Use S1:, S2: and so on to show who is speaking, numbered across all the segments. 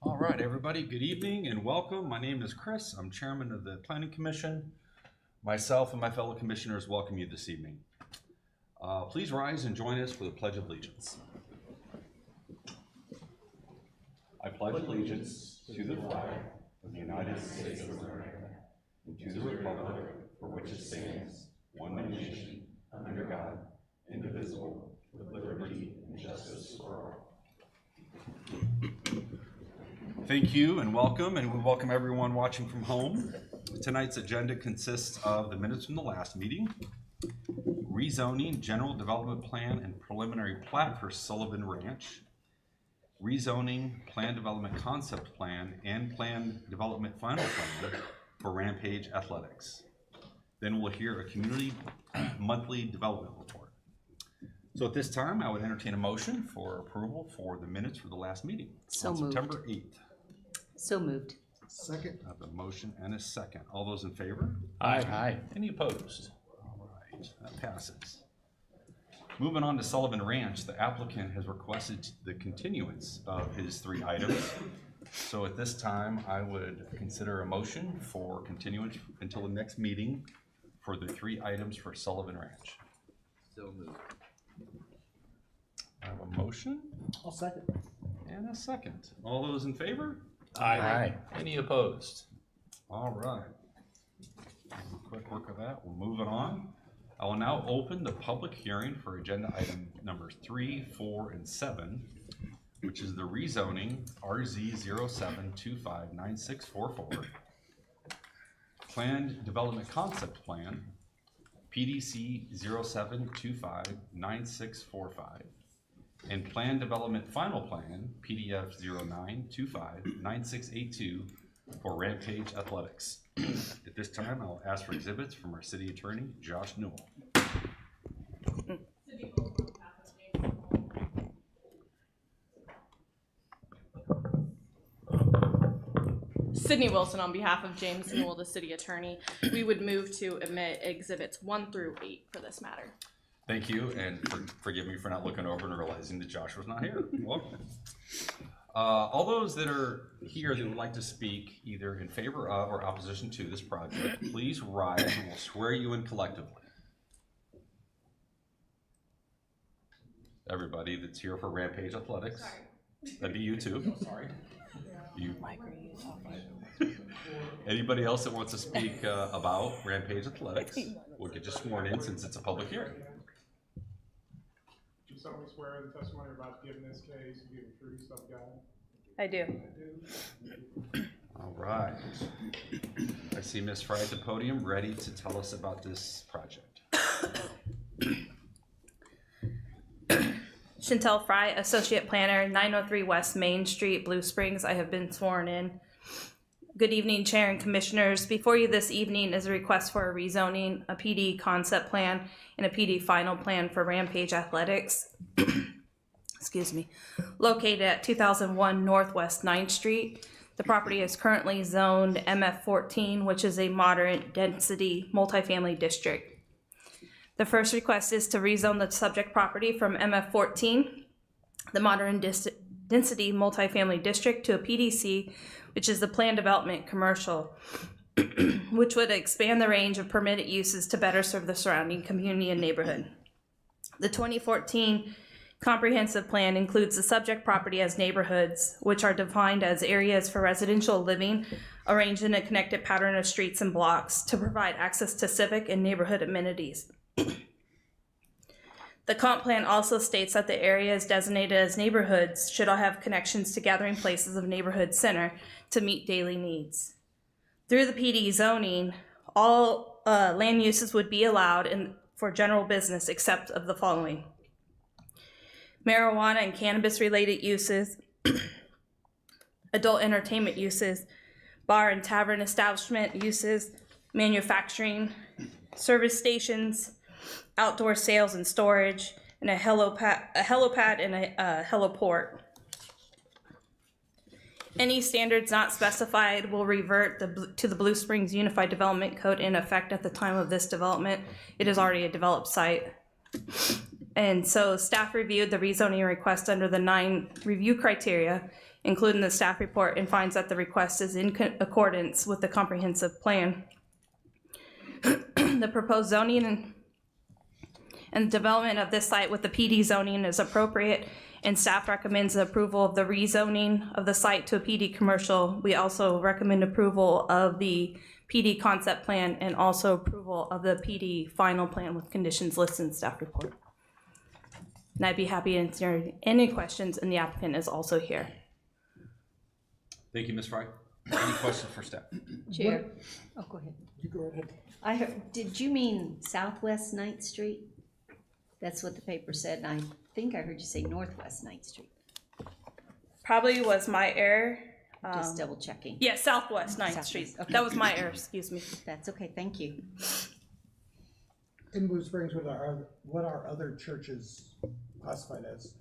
S1: All right, everybody, good evening and welcome. My name is Chris. I'm chairman of the Planning Commission. Myself and my fellow commissioners welcome you this evening. Please rise and join us for the Pledge of Allegiance. I pledge allegiance to the flag of the United States of America and to the republic for which it stands, one nation, under God, indivisible, with liberty and justice for all. Thank you and welcome, and we welcome everyone watching from home. Tonight's agenda consists of the minutes from the last meeting, rezoning, general development plan and preliminary plat for Sullivan Ranch, rezoning, plan development concept plan, and plan development final plan for Rampage Athletics. Then we'll hear a community monthly development report. So at this time, I would entertain a motion for approval for the minutes for the last meeting on September 8th.
S2: So moved.
S3: Second.
S1: I have a motion and a second. All those in favor?
S4: Aye.
S1: Any opposed? All right, that passes. Moving on to Sullivan Ranch, the applicant has requested the continuance of his 3 items. So at this time, I would consider a motion for continuance until the next meeting for the 3 items for Sullivan Ranch.
S4: So moved.
S1: I have a motion
S3: I'll second.
S1: and a second. All those in favor?
S4: Aye. Any opposed?
S1: All right. Quick work of that. We're moving on. I will now open the public hearing for agenda item numbers 3, 4, and 7, which is the rezoning RZ07259644, planned development concept plan PDC 07259645, and plan development final plan PDF 09259682 for Rampage Athletics. At this time, I'll ask for exhibits from our city attorney, Josh Newell.
S5: Sydney Wilson on behalf of James Newell, the city attorney. We would move to omit exhibits 1 through 8 for this matter.
S1: Thank you, and forgive me for not looking over and realizing that Josh was not here. Welcome. All those that are here that would like to speak either in favor of or opposition to this project, please rise and we'll swear you in collectively. Everybody that's here for Rampage Athletics. Sorry. That'd be you too. Sorry. You. Anybody else that wants to speak about Rampage Athletics, we'll get you sworn in since it's a public hearing.
S6: Do you solemnly swear the testimony you're about to give in this case you give the truth, so help God?
S5: I do.
S1: All right. I see Ms. Fry at the podium, ready to tell us about this project.
S7: Chantel Fry, Associate Planner, 903 West Main Street, Blue Springs. I have been sworn in. Good evening, Chair and Commissioners. Before you this evening is a request for a rezoning, a PD concept plan, and a PD final plan for Rampage Athletics. Excuse me. Located at 2001 Northwest 9th Street. The property is currently zoned MF14, which is a moderate density multifamily district. The first request is to rezone the subject property from MF14, the modern density multifamily district, to a PDC, which is the planned development commercial, which would expand the range of permitted uses to better serve the surrounding community and neighborhood. The 2014 comprehensive plan includes the subject property as neighborhoods, which are defined as areas for residential living arranged in a connected pattern of streets and blocks to provide access to civic and neighborhood amenities. The comp plan also states that the areas designated as neighborhoods should all have connections to gathering places of neighborhood center to meet daily needs. Through the PD zoning, all land uses would be allowed for general business except of the following: marijuana and cannabis related uses, adult entertainment uses, bar and tavern establishment uses, manufacturing, service stations, outdoor sales and storage, and a helipad and a heliport. Any standards not specified will revert to the Blue Springs Unified Development Code in effect at the time of this development. It is already a developed site. And so staff reviewed the rezoning request under the 9 review criteria including the staff report, and finds that the request is in accordance with the comprehensive plan. The proposed zoning and development of this site with the PD zoning is appropriate, and staff recommends the approval of the rezoning of the site to a PD commercial. We also recommend approval of the PD concept plan and also approval of the PD final plan with conditions listed in staff report. And I'd be happy to answer any questions, and the applicant is also here.
S1: Thank you, Ms. Fry. Any questions for staff?
S2: Chair. Oh, go ahead.
S6: You go ahead.
S2: I heard, did you mean Southwest 9th Street? That's what the paper said, and I think I heard you say Northwest 9th Street.
S7: Probably was my error.
S2: Just double checking.
S7: Yeah, Southwest 9th
S2: Southwest,
S7: Street.
S2: okay.
S7: That was my error, excuse me.
S2: That's okay, thank you.
S6: In Blue Springs, what are other churches classified as?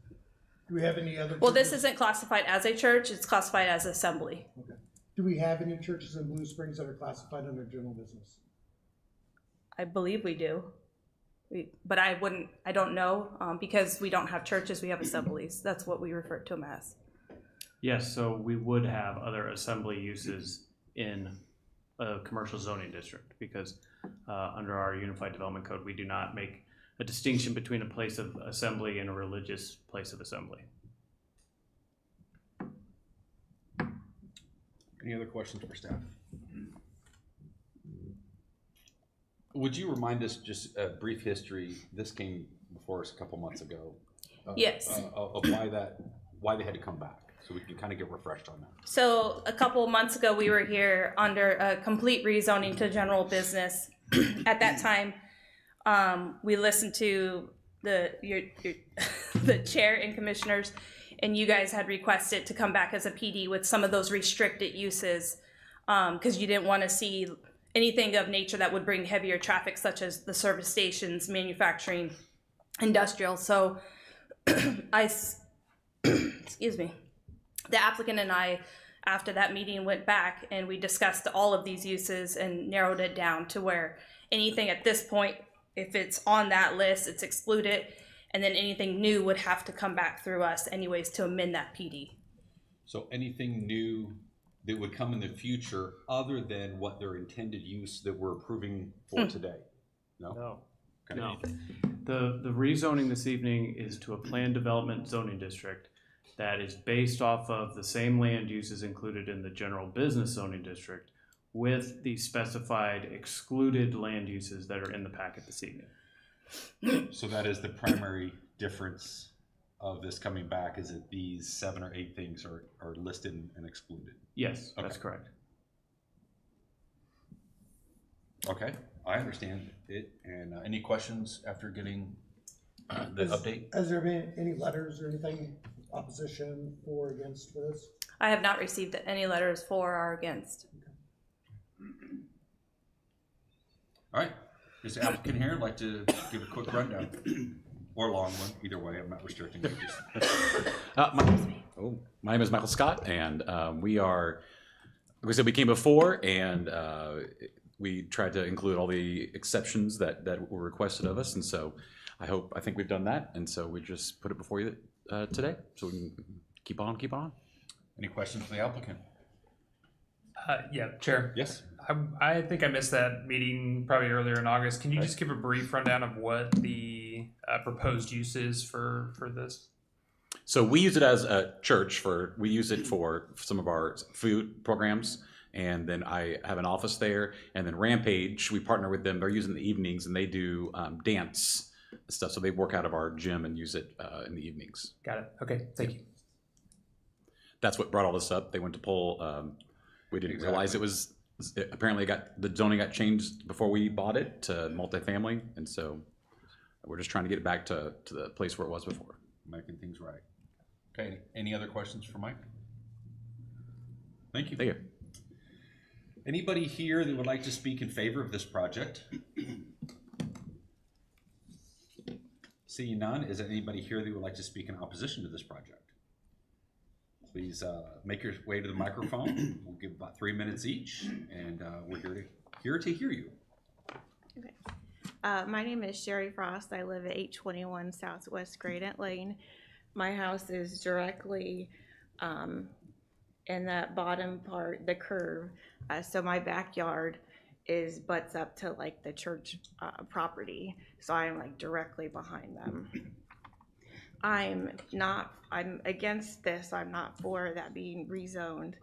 S6: Do we have any other?
S7: Well, this
S6: churches?
S7: isn't classified as a church, it's classified as assembly.
S6: Okay. Do we have any churches in Blue Springs that are classified under general business?
S7: I believe we do. But I don't know, because we don't have churches, we have assemblies. That's what we refer to them as.
S3: Yes, so we would have other assembly uses in a commercial zoning district because under our Unified Development Code, we do not make a distinction between a place of assembly and a religious place of assembly.
S1: Any other questions for staff? Would you remind us, just a brief history, this came before us a couple months ago.
S7: Yes.
S1: Of why they had to come back, so we can kind of get refreshed on that.
S7: So a couple months ago, we were here under a complete rezoning to general business. At that time, we listened to the chair and commissioners, and you guys had requested to come back as a PD with some of those restricted uses, because you didn't want to see anything of nature that would bring heavier traffic, such as the service stations, manufacturing, industrial. So excuse me, the applicant and I, after that meeting, went back and we discussed all of these uses and narrowed it down to where anything at this point, if it's on that list, it's excluded, and then anything new would have to come back through us anyways to amend that PD.
S1: So anything new that would come in the future other than what their intended use that we're approving for today? No?
S3: No.
S1: Okay.
S3: No. The rezoning this evening is to a planned development zoning district that is based off of the same land uses included in the general business zoning district with the specified excluded land uses that are in the packet this evening.
S1: So that is the primary difference of this coming back, is that these 7 or 8 things are listed and excluded.
S3: Yes, that's
S1: Okay.
S3: correct.
S1: Okay, I understand it. And any questions after getting the update?
S6: Has there been any letters or anything, opposition for or against for this?
S7: I have not received any letters for or against.
S1: All right, is the applicant here? I'd like to give a quick rundown, or a long one, either way, I'm not restricting it.
S8: My name is Michael Scott, and we are, like we said, we came before, and we tried to include all the exceptions that were requested of us, and so I think we've done that, and so we just put it before you today, so we can keep on.
S1: Any questions for the applicant?
S9: Yeah, Chair.
S1: Yes.
S9: I think I missed that meeting probably earlier in August. Can you just give a brief rundown of what the proposed use is for this?
S8: So we use it as a church we use it for some of our food programs, and then I have an office there, and then Rampage, we partner with them. They're using the evenings, and they do dance stuff, so they work out of our gym and use it in the evenings.
S9: Got it. Okay, thank you.
S8: That's what brought all this up. They went to pull. We didn't realize it was. Apparently, the zoning got changed before we bought it to multifamily, and so we're just trying to get it back to the place where it was before.
S1: Making things right. Okay, any other questions for Mike? Thank you.
S8: Thank you.
S1: Anybody here that would like to speak in favor of this project? Seeing none, is there anybody here that would like to speak in opposition to this project? Please make your way to the microphone. We'll give about 3 minutes each, and we're here to hear you.
S10: Okay. My name is Sherry Frost. I live at 821 Southwest Gradient Lane. My house is directly and that bottom part, the curve. So my backyard butts up to like the church property, so I'm like directly behind them. I'm against this. I'm not for that being rezoned.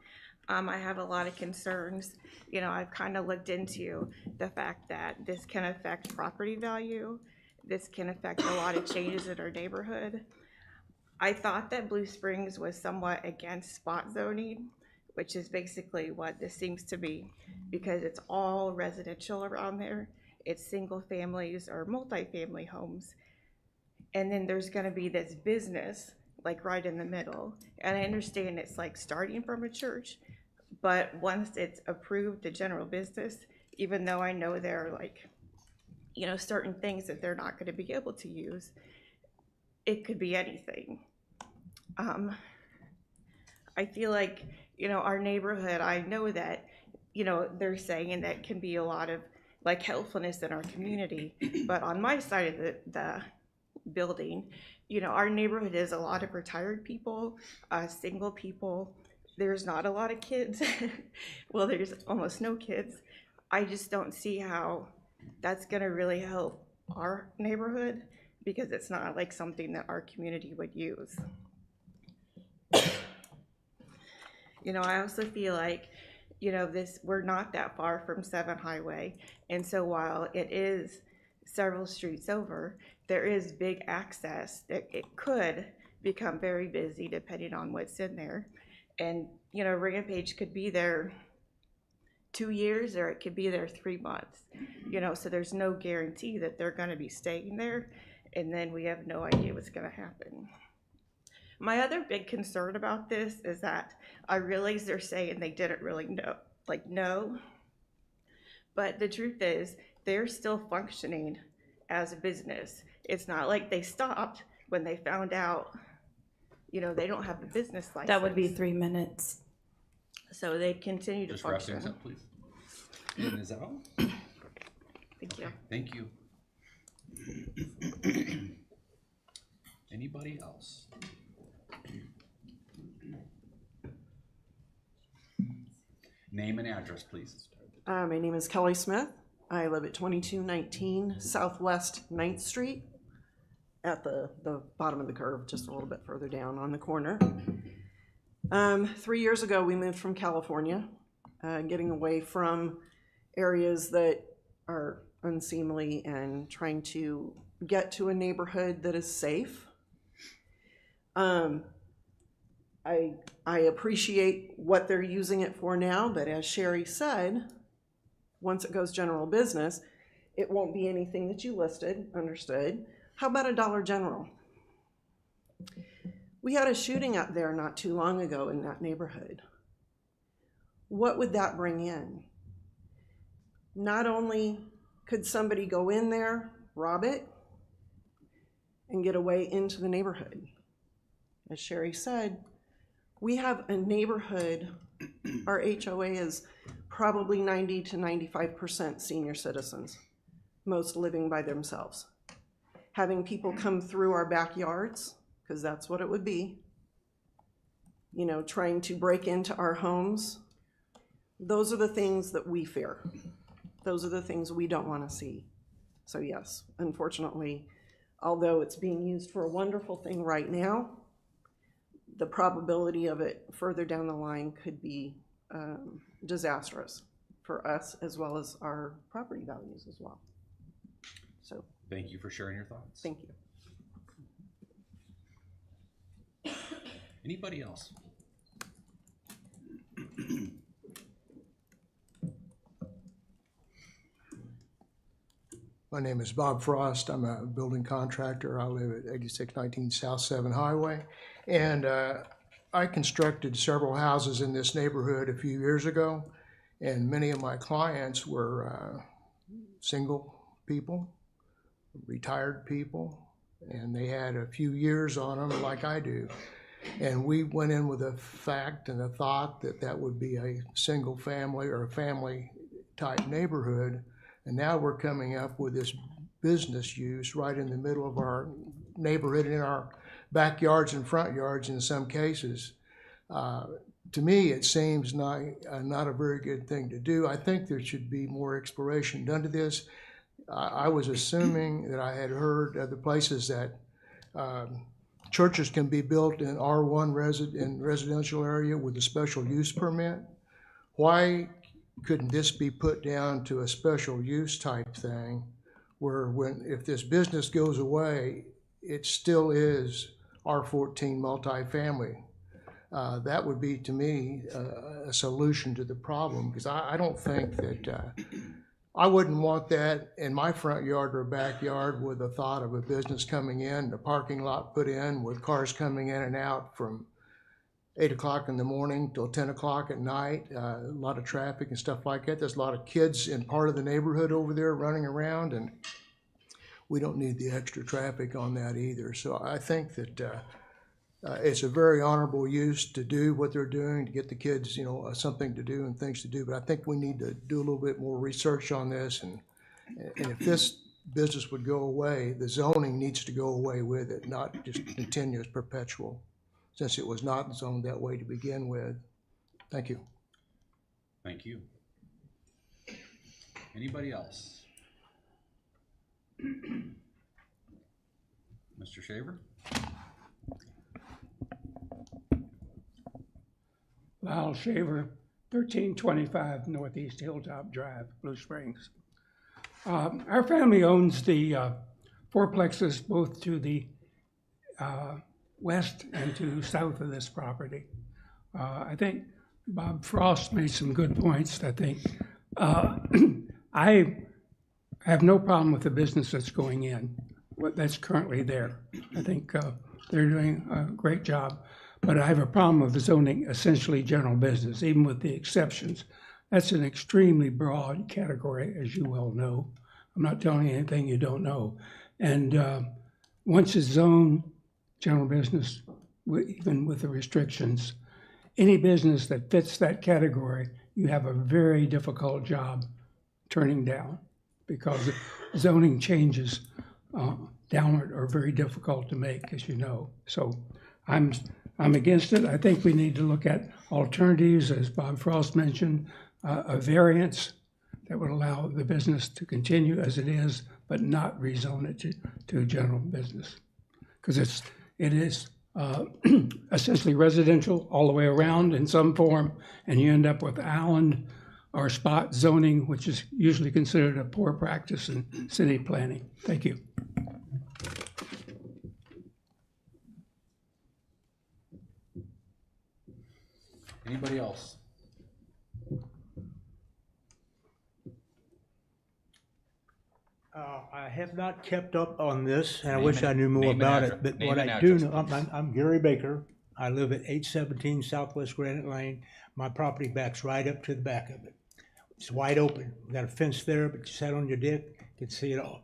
S10: I have a lot of concerns. You know, I've kind of looked into the fact that this can affect property value. This can affect a lot of changes in our neighborhood. I thought that Blue Springs was somewhat against spot zoning, which is basically what this seems to be, because it's all residential around there. It's single families or multifamily homes. And then there's gonna be this business like right in the middle. And I understand it's like starting from a church, but once it's approved to general business, even though I know there are like, you know, certain things that they're not gonna be able to use, it could be anything. I feel like, you know, our neighborhood, I know that, you know, they're saying that can be a lot of like helpfulness in our community, but on my side of the building, you know, our neighborhood is a lot of retired people, single people. There's not a lot of kids. Well, there's almost no kids. I just don't see how that's gonna really help our neighborhood, because it's not like something that our community would use. You know, I also feel like, you know, we're not that far from 7 Highway, and so while it is several streets over, there is big access that it could become very busy depending on what's in there. And, you know, Rampage could be there 2 years or it could be there 3 months, you know, so there's no guarantee that they're gonna be staying there, and then we have no idea what's gonna happen. My other big concern about this is that I realize they're saying they didn't really know, but the truth is they're still functioning as a business. It's not like they stopped when they found out, you know, they don't have a business license.
S7: That would be 3 minutes.
S10: So they continue to
S1: Just wrap
S10: function.
S1: things up, please. And is that all?
S10: Thank you.
S1: Thank you. Anybody else? Name and address, please.
S11: My name is Kelly Smith. I live at 2219 Southwest 9th Street at the bottom of the curve, just a little bit further down on the corner. 3 years ago, we moved from California, getting away from areas that are unseemly and trying to get to a neighborhood that is safe. I appreciate what they're using it for now, but as Sherry said, once it goes general business, it won't be anything that you listed, understood. How about a Dollar General? We had a shooting up there not too long ago in that neighborhood. What would that bring in? Not only could somebody go in there, rob it, and get away into the neighborhood. As Sherry said, we have a neighborhood, our HOA is probably 90 to 95% senior citizens, most living by themselves. Having people come through our backyards, because that's what it would be, you know, trying to break into our homes. Those are the things that we fear. Those are the things we don't want to see. So yes, unfortunately, although it's being used for a wonderful thing right now, the probability of it further down the line could be disastrous for us as well as our property values as well. So
S1: Thank you for sharing your thoughts.
S11: thank you.
S1: Anybody else?
S6: My name is Bob Frost. I'm a building contractor. I live at 8619 South 7 Highway. And I constructed several houses in this neighborhood a few years ago. And many of my clients were single people, retired people, and they had a few years on them like I do. And we went in with a fact and a thought that that would be a single family or a family type neighborhood. And now we're coming up with this business use right in the middle of our neighborhood, in our backyards and front yards in some cases. to me, it seems not a very good thing to do. I think there should be more exploration done to this. I was assuming that I had heard other places that churches can be built in R1 residential area with a special use permit. Why couldn't this be put down to a special use type thing where if this business goes away, it still is R14 multifamily? That would be, to me, a solution to the problem, because I don't think that, I wouldn't want that in my front yard or backyard with the thought of a business coming in, the parking lot put in with cars coming in and out from 8 o'clock in the morning till 10 o'clock at night, a lot of traffic and stuff like that. There's a lot of kids in part of the neighborhood over there running around, and we don't need the extra traffic on that either. So I think that it's a very honorable use to do what they're doing to get the kids, you know, something to do and things to do. But I think we need to do a little bit more research on this. And if this business would go away, the zoning needs to go away with it, not just continuous, perpetual, since it was not zoned that way to begin with. Thank you.
S1: Thank you. Anybody else? Mr. Shaver?
S12: Lyle Shaver, 1325 Northeast Hilltop Drive, Blue Springs. Our family owns the fourplexes both to the west and to south of this property. I think Bob Frost made some good points. I think I have no problem with the business that's going in, that's currently there. I think they're doing a great job. But I have a problem with the zoning essentially general business, even with the exceptions. That's an extremely broad category, as you well know. I'm not telling you anything you don't know. And once it's zoned general business, even with the restrictions, any business that fits that category, you have a very difficult job turning down, because zoning changes downward are very difficult to make, as you know. So I'm against it. I think we need to look at alternatives, as Bob Frost mentioned, a variance that would allow the business to continue as it is, but not rezone it to general business. Because it is essentially residential all the way around in some form, and you end up with island or spot zoning, which is usually considered a poor practice in city planning. Thank you.
S1: Anybody else?
S13: I have not kept up on this, and I
S4: Name
S13: wish I knew more
S4: name and
S13: about
S4: address.
S13: it, but
S4: Name
S13: what
S4: and
S13: I do
S4: address,
S13: know,
S4: please.
S13: I'm Gary Baker. I live at 817 Southwest Granite Lane. My property backs right up to the back of it. It's wide open. We got a fence there, but you sat on your dick, you can see it all.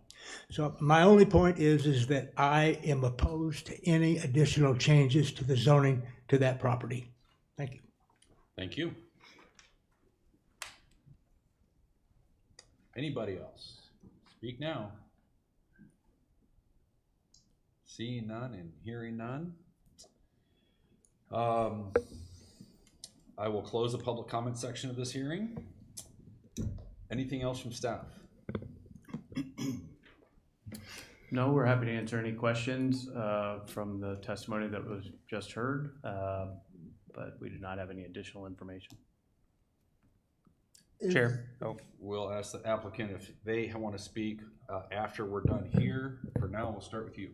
S13: So my only point is that I am opposed to any additional changes to the zoning to that property. Thank you.
S1: Thank you. Anybody else? Speak now. Seeing none and hearing none. I will close the public comment section of this hearing. Anything else from staff?
S3: No, we're happy to answer any questions from the testimony that was just heard, but we do not have any additional information.
S9: Chair. Oh,
S1: We'll ask the applicant if they want to speak after we're done here. For now, we'll start with you.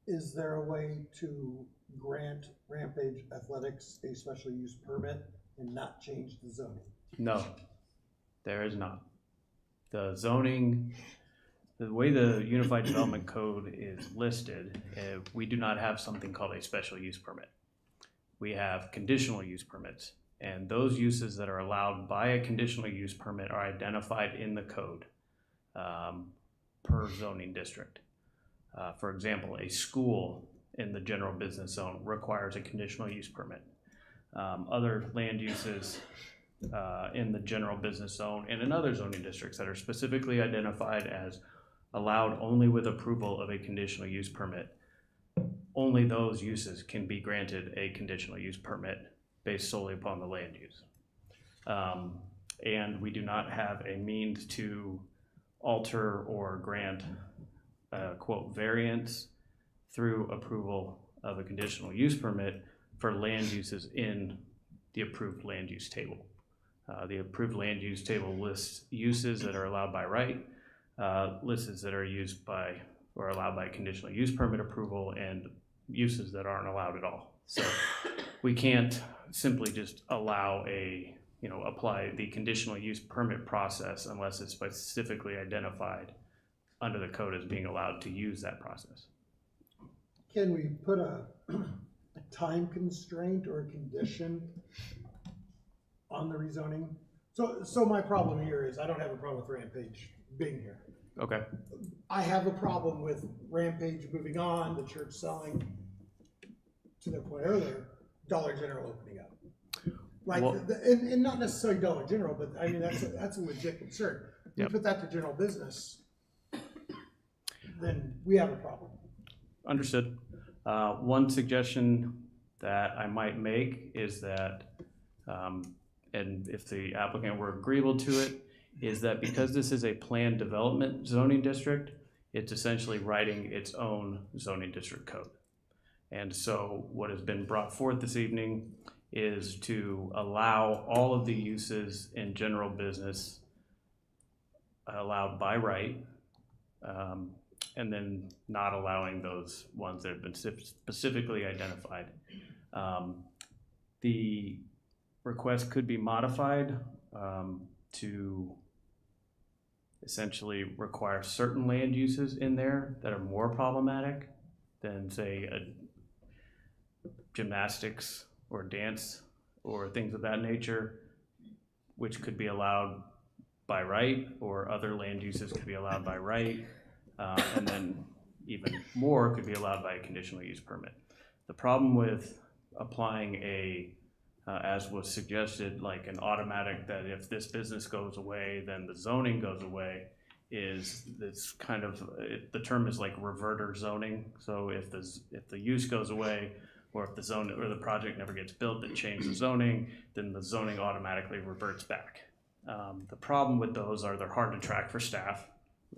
S14: Is there a way to grant Rampage Athletics a special use permit and not change the zoning?
S3: No, there is not. The zoning, the way the Unified Development Code is listed, we do not have something called a special use permit. We have conditional use permits, and those uses that are allowed by a conditional use permit are identified in the code per zoning district. For example, a school in the general business zone requires a conditional use permit. Other land uses in the general business zone and in other zoning districts that are specifically identified as allowed only with approval of a conditional use permit only those uses can be granted a conditional use permit based solely upon the land use. And we do not have a means to alter or grant quote variance through approval of a conditional use permit for land uses in the approved land use table. The approved land use table lists uses that are allowed by right, lists that are used by or allowed by conditional use permit approval, and uses that aren't allowed at all. So we can't simply just allow apply the conditional use permit process unless it's specifically identified under the code as being allowed to use that process.
S14: Can we put a time constraint or a condition on the rezoning? So my problem here is I don't have a problem with Rampage being here.
S3: Okay.
S14: I have a problem with Rampage moving on, the church selling, to their point earlier, Dollar General opening up. Like,
S3: Well-
S14: and not necessarily Dollar General, but I mean, that's a legit concern. We
S3: Yep.
S14: put that to general business, then we have a problem.
S3: Understood. One suggestion that I might make is that, and if the applicant were agreeable to it, is that because this is a planned development zoning district, it's essentially writing its own zoning district code. And so what has been brought forth this evening is to allow all of the uses in general business allowed by right, and then not allowing those ones that have been specifically identified. The request could be modified to essentially require certain land uses in there that are more problematic than, say, a gymnastics or dance or things of that nature, which could be allowed by right, or other land uses could be allowed by right, and then even more could be allowed by a conditional use permit. The problem with applying as was suggested, like an automatic that if this business goes away, then the zoning goes away, is this kind of, the term is like reverter zoning. So if the use goes away, or if the zone or the project never gets built that changed the zoning, then the zoning automatically reverts back. The problem with those are they're hard to track for staff.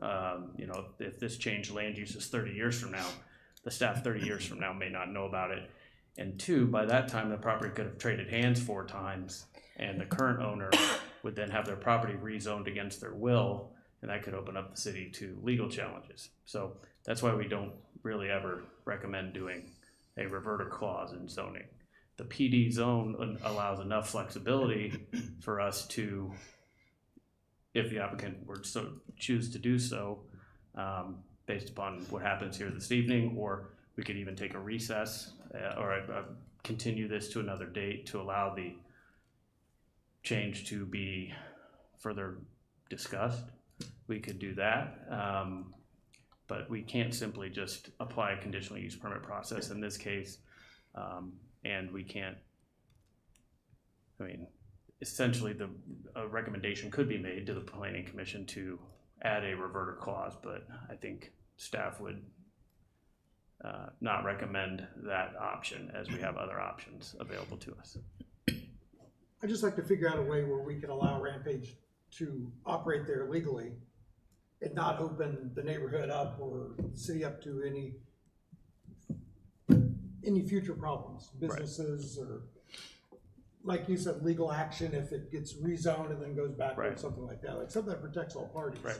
S3: If this changed land uses 30 years from now, the staff 30 years from now may not know about it. And two, by that time, the property could have traded hands 4 times, and the current owner would then have their property rezoned against their will, and that could open up the city to legal challenges. So that's why we don't really ever recommend doing a reverter clause in zoning. The PD zone allows enough flexibility for us to, if the applicant were to choose to do so, based upon what happens here this evening, or we could even take a recess or continue this to another date to allow the change to be further discussed. We could do that, but we can't simply just apply a conditional use permit process in this case, and we can't, essentially a recommendation could be made to the Planning Commission to add a reverter clause, but I think staff would not recommend that option, as we have other options available to us.
S14: I'd just like to figure out a way where we can allow Rampage to operate there legally and not open the neighborhood up or the city up to any future problems, businesses, right, or like you said, legal action if it gets rezoned and then goes back, right, or something like that, like something that protects all parties.
S3: Right.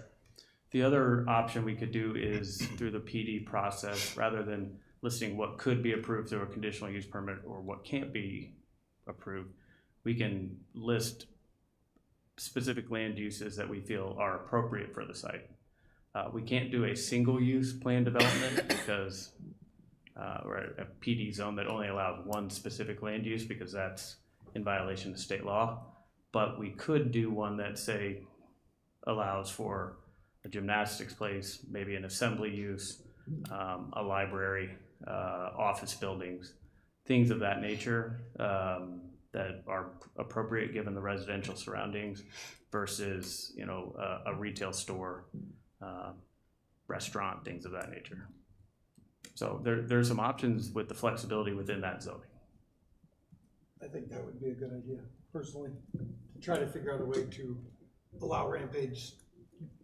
S3: The other option we could do is through the PD process, rather than listing what could be approved through a conditional use permit or what can't be approved, we can list specific land uses that we feel are appropriate for the site. We can't do a single use plan development because or a PD zone that only allows one specific land use, because that's in violation of state law. But we could do one that, say, allows for a gymnastics place, maybe an assembly use, a library, office buildings, things of that nature that are appropriate given the residential surroundings versus, a retail store, restaurant, things of that nature. So there's some options with the flexibility within that zoning.
S14: I think that would be a good idea, personally, to try to figure out a way to allow Rampage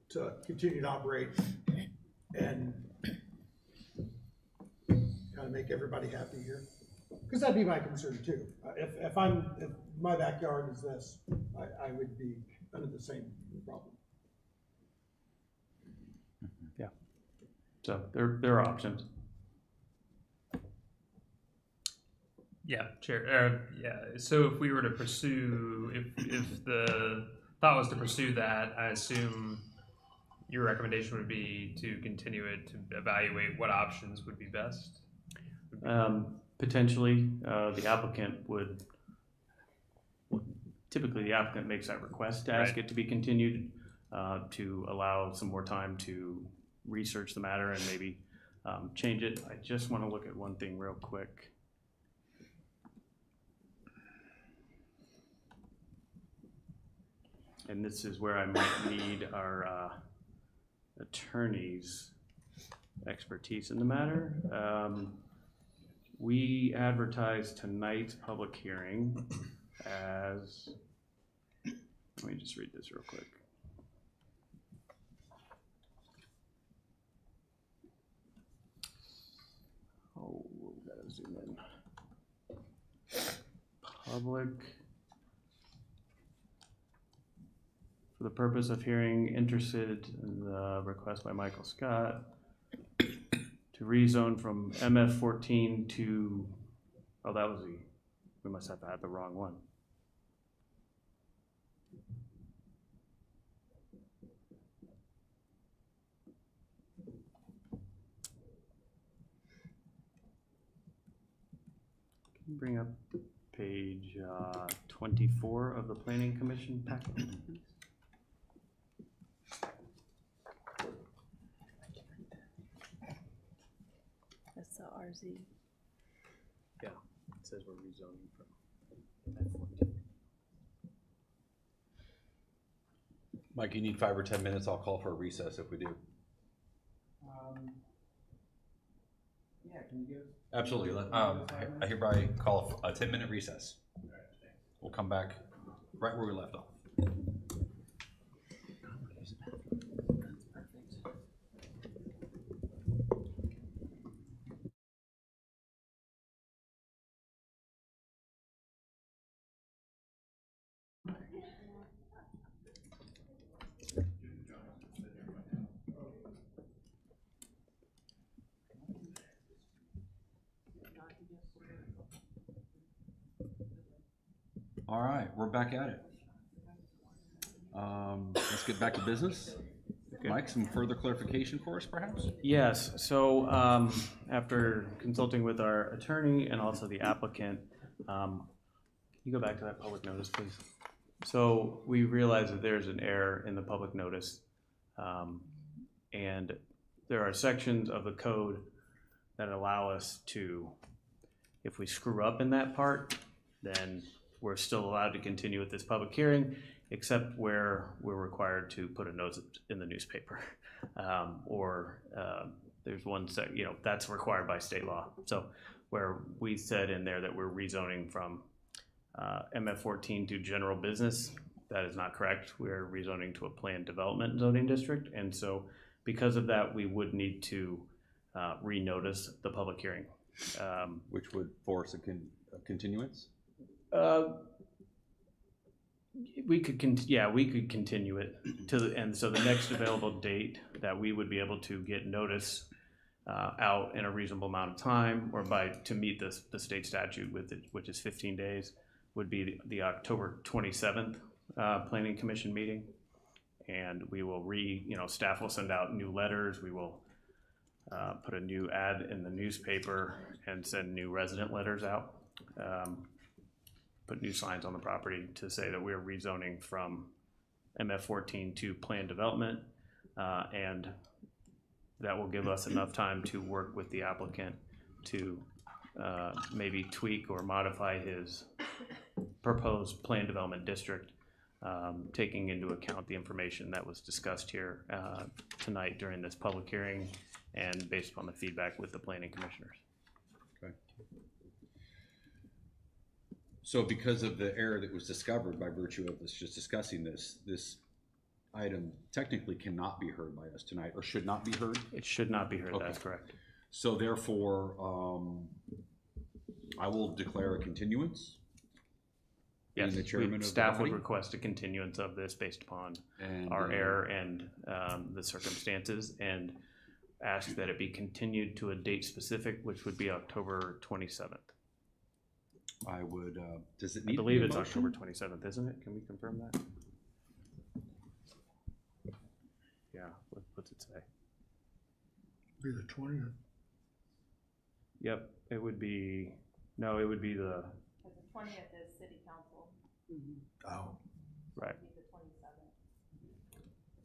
S14: to continue to operate and kind of make everybody happy here. Because that'd be my concern too. If my backyard is this, I would be under the same problem.
S3: Yeah. So there are options.
S9: Yeah, Chair. Yeah. So if we were to pursue, if the thought was to pursue that, I assume your recommendation would be to continue it, to evaluate what options would be best.
S3: Potentially, the applicant would, typically the applicant makes that request to ask it to be continued, to allow some more time to research the matter and maybe change it. I just want to look at one thing real quick. And this is where I might need our attorney's expertise in the matter. We advertised tonight's public hearing as, let me just read this real quick. Oh, we gotta zoom in. Public. For the purpose of hearing interested in the request by Michael Scott to rezone from MF 14 to, oh, that was we must have had the wrong one. Can you bring up page 24 of the Planning Commission packet, please?
S7: That's the RZ.
S3: Yeah, it says we're rezoning from.
S1: Mike, you need 5 or 10 minutes. I'll call for a recess if we do.
S3: Yeah, can you give?
S1: Absolutely. I hereby call a 10-minute recess. We'll come back right where we left off. All right, we're back at it. Let's get back to business.
S3: Okay.
S1: Mike, some further clarification for us, perhaps?
S3: Yes, so after consulting with our attorney and also the applicant, can you go back to that public notice, please? So we realized that there's an error in the public notice, and there are sections of the code that allow us to, if we screw up in that part, then we're still allowed to continue with this public hearing, except where we're required to put a notice in the newspaper. There's one that's required by state law. So where we said in there that we're rezoning from MF 14 to general business, that is not correct. We're rezoning to a planned development zoning district. And so because of that, we would need to renotice the public hearing.
S1: Which would force a continuance?
S3: We could continue it to the end. So the next available date that we would be able to get notice out in a reasonable amount of time, or to meet the state statute which is 15 days, would be the October 27th Planning Commission meeting. And we will staff will send out new letters. We will put a new ad in the newspaper and send new resident letters out. Put new signs on the property to say that we're rezoning from MF 14 to planned development, and that will give us enough time to work with the applicant to maybe tweak or modify his proposed planned development district taking into account the information that was discussed here tonight during this public hearing and based upon the feedback with the planning commissioners.
S1: Okay. So because of the error that was discovered by virtue of us just discussing this, this item technically cannot be heard by us tonight, or should not be heard?
S3: It should not be heard,
S1: Okay.
S3: that's correct.
S1: So therefore, I will declare a continuance. Being
S3: Yes,
S1: the chairman of the
S3: staff would
S1: body.
S3: request a continuance of this based upon
S1: And,
S3: our error and the circumstances, and ask that it be continued to a date specific, which would be October 27th.
S1: I would, does it
S3: I
S1: need to be
S3: believe
S1: a
S3: it's
S1: motion?
S3: October 27th, isn't it? Can we confirm that? Yeah, what's it say?
S14: Be the 20th.
S3: Yep, it would be, no, it would be the,
S7: The 20th is city council.
S14: Oh.
S3: right.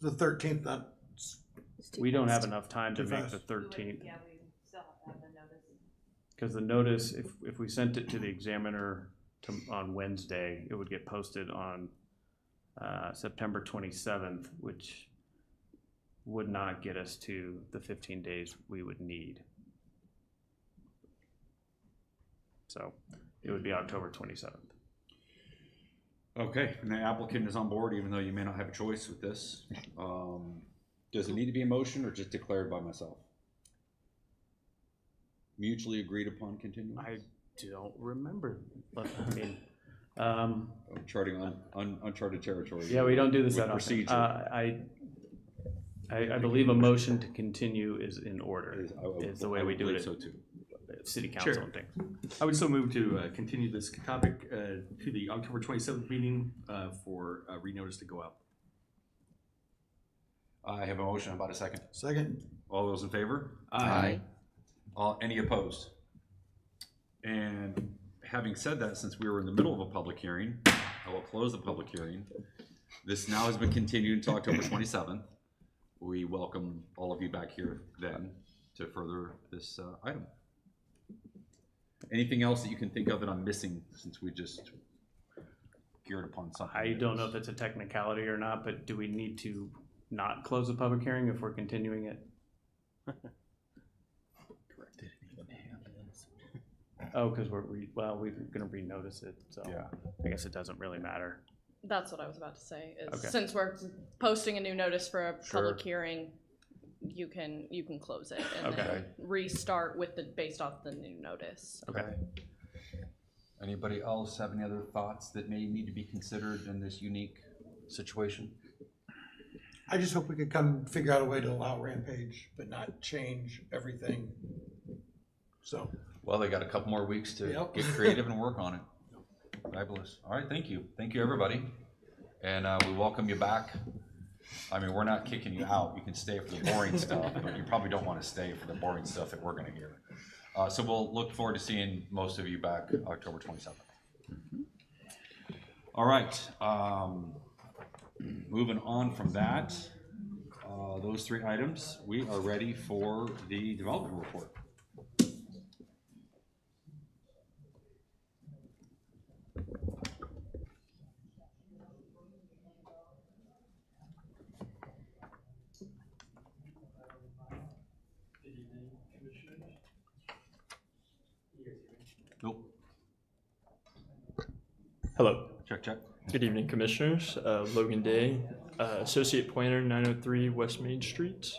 S14: The 13th, not.
S3: We don't have enough time to
S14: Too
S3: make the
S14: fast.
S3: 13th.
S7: Yeah, we still have to have the notice.
S3: Because the notice, if we sent it to the examiner on Wednesday, it would get posted on September 27th, which would not get us to the 15 days we would need. So it would be October 27th.
S1: Okay, and the applicant is on board, even though you may not have a choice with this. Does it need to be a motion or just declared by myself? Mutually agreed upon continuance?
S3: I don't remember. I mean,
S1: I'm charting uncharted territory.
S3: yeah, we don't do this
S1: with
S3: that often.
S1: procedure.
S3: I believe a motion to continue is in order, is the way we do
S1: believe
S3: it
S1: so too.
S3: at city council
S15: Sure.
S3: and things.
S15: I would so move to continue this topic to the October 27th meeting for renotice to go out.
S1: I have a motion. How about a second?
S14: Second.
S1: All those in favor?
S4: Aye.
S1: Any opposed? And having said that, since we were in the middle of a public hearing, I will close the public hearing. This now has been continued until October 27th. We welcome all of you back here then to further this item. Anything else that you can think of that I'm missing since we just geared upon something?
S3: I don't know if it's a technicality or not, but do we need to not close the public hearing if we're continuing it? Oh, because we're gonna renotice it, so
S1: Yeah.
S3: I guess it doesn't really matter.
S5: That's what I was about to say, is
S3: Okay.
S5: since we're posting a new notice for a
S3: Sure.
S5: public hearing, you can close it and
S3: Okay.
S5: then restart with based off the new notice.
S3: Okay.
S1: Anybody else have any other thoughts that may need to be considered in this unique situation?
S14: I just hope we could come figure out a way to allow Rampage, but not change everything. So.
S1: Well, they got a couple more weeks to
S14: Yep.
S1: get creative and work on it. Fabulous. All right, thank you. Thank you, everybody. And we welcome you back. I mean, we're not kicking you out. You can stay for the boring stuff, but you probably don't want to stay for the boring stuff that we're going to hear. So we'll look forward to seeing most of you back October 27th. All right. Moving on from that, those three items, we are ready for the development report. Nope.
S16: Hello.
S1: Check, check.
S16: Good evening, Commissioners. Logan Day, Associate Planner, 903 West Main Street.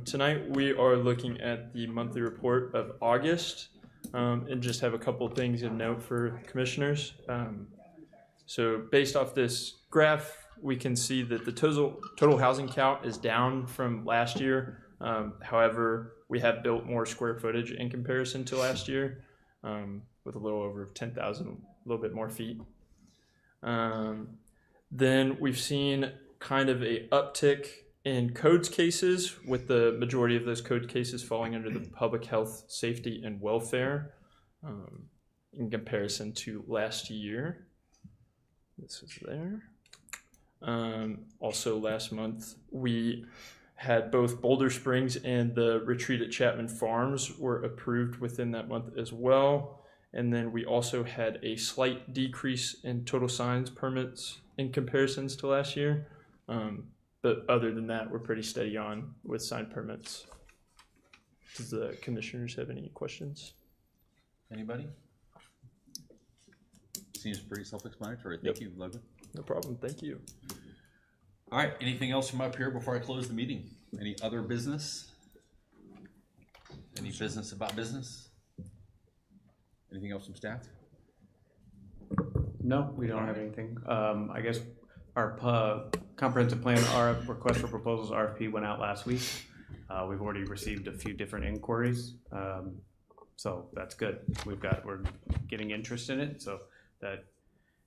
S16: Tonight we are looking at the monthly report of August and just have a couple things of note for Commissioners. So based off this graph, we can see that the total housing count is down from last year. However, we have built more square footage in comparison to last year, with a little over 10,000, a little bit more feet. Then we've seen kind of a uptick in codes cases, with the majority of those code cases falling under the public health, safety, and welfare in comparison to last year. This is there. Also last month, we had both Boulder Springs and the retreat at Chapman Farms were approved within that month as well. And then we also had a slight decrease in total signs permits in comparisons to last year. But other than that, we're pretty steady on with sign permits. Does the commissioners have any questions?
S1: Anybody? Seems pretty self-explanatory. Thank you, Logan.
S16: No problem. Thank you.
S1: All right, anything else from up here before I close the meeting? Any other business? Any business about business? Anything else from staff?
S3: No, we don't have anything. I guess our comprehensive plan, our request for proposals RFP went out last week. We've already received a few different inquiries, so that's good. We're getting interest in it, so that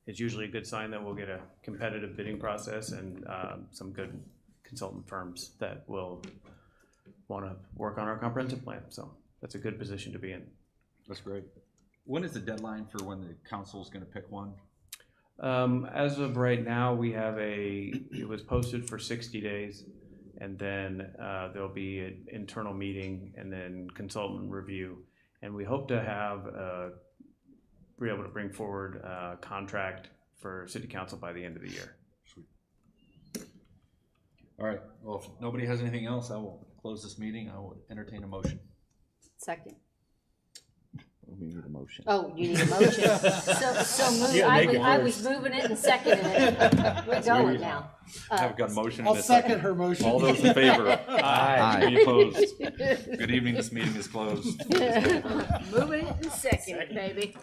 S3: is usually a good sign that we'll get a competitive bidding process and some good consultant firms that will want to work on our comprehensive plan. So that's a good position to be in.
S1: That's great. When is the deadline for when the council is going to pick one?
S3: As of right now, we have it was posted for 60 days, and then there'll be an internal meeting and then consultant review. And we hope to have, be able to bring forward a contract for city council by the end of the year.
S1: Sweet. All right, well, if nobody has anything else, I will close this meeting. I will entertain a motion.
S2: Second.
S4: We need a motion.
S2: Oh, you need a motion. So move,
S4: Yeah, make it
S2: I
S4: first.
S2: was moving it and seconding it. We're going now.
S1: I've got a motion.
S14: I'll
S1: and a
S14: second her motion.
S1: All those in favor?
S4: Aye.
S1: Any opposed? Good evening. This meeting is closed.
S2: Moving it and seconding it, baby.